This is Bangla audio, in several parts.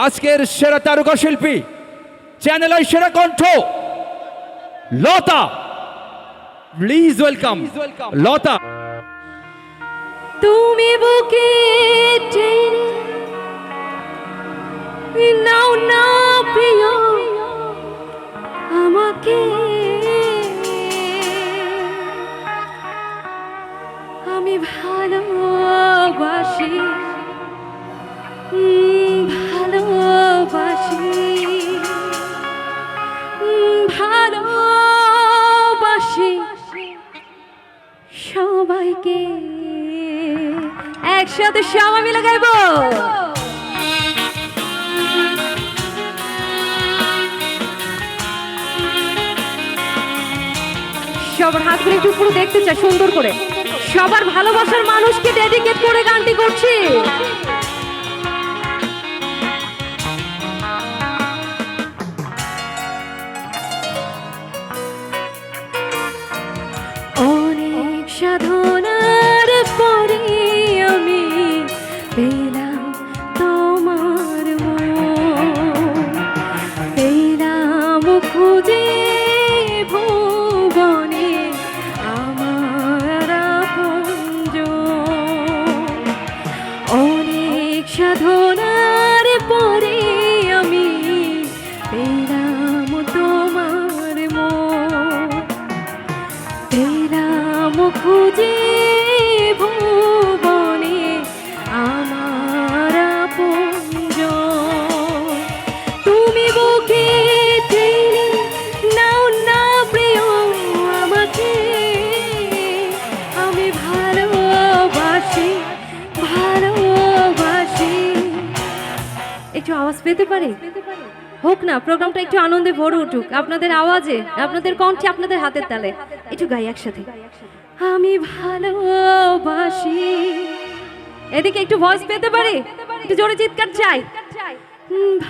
আজকের সেরা তারকা শিল্পী চ্যানেলের সেরা কণ্ঠ লতা। প্লিজ ওয়েলকাম লতা। তুমি বুকে টেনে নাও না প্রিয় আমাকে, আমি ভালোবাসি ভালোবাসি ভালোবাসি সবাইকে। একসাথে সবাই মিলে গাইবো। সবার হাত করে একটু পুরো দেখতে চাই সুন্দর করে। সবার ভালোবাসার মানুষকে ডেডিকেট করে গানটি করছি। অনেক সাধনার পরে আমি পেলাম তোমার মন, পেলাম খুঁজে ভুবনে আমার আপনজন। অনেক সাধনার পরে আমি পেলাম তোমার মন, পেলাম খুঁজে ভুবনে আমার আপনজন। তুমি বুকে টেনে নাও না প্রিয় আমাকে, আমি ভালোবাসি ভালোবাসি। একটু আওয়াজ পেতে পারি? হোক না, প্রোগ্রামটা একটু আনন্দে ভরে উঠুক, আপনাদের আওয়াজে, আপনাদের কণ্ঠে, আপনাদের হাতের তালে। একটু গাই একসাথে। আমি ভালোবাসি। এদিকে একটু ভয়েস পেতে পারি? একটু জোরে চিৎকার চাই।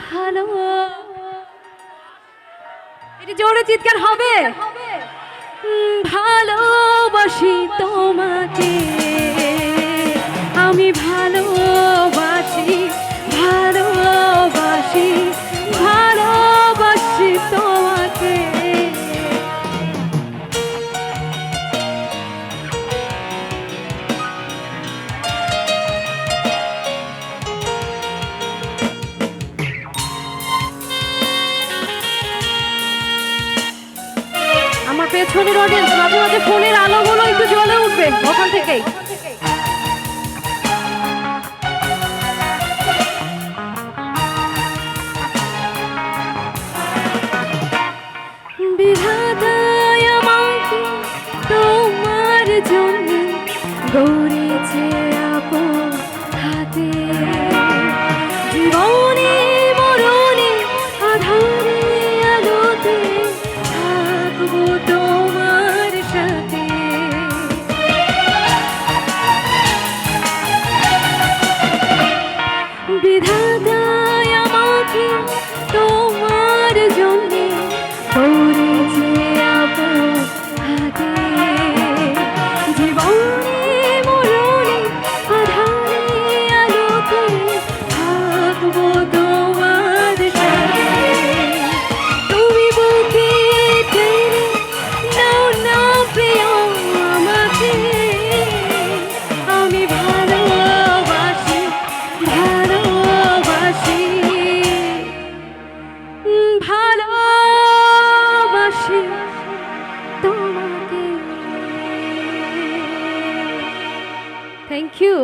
ভালো, একটু জোরে চিৎকার হবে। ভালোবাসি তোমাকে, আমি ভালোবাসি ভালোবাসি ভালোবাসি তোমাকে। আমার পেছনের অডিয়েন্স মাঝে মাঝে ফোনের আলোগুলো একটু জ্বলে উঠবে ওখান থেকেই। বিধাতায় আমাকে তোমার জন্য গড়েছে আপন হাতে, জীবনে মরণে আধারে আলোতে থাকবো তোমার সাথে। বিধাতায় আমাকে তোমার জন্য গড়েছে আপন হাতে, জীবনে মরণে আধারে আলোতে থাকবো তোমার সাথে। তুমি বুকে টেনে নাও না প্রিয় আমাকে, আমি ভালোবাসি ভালোবাসি ভালোবাসি তোমাকে। Thank you.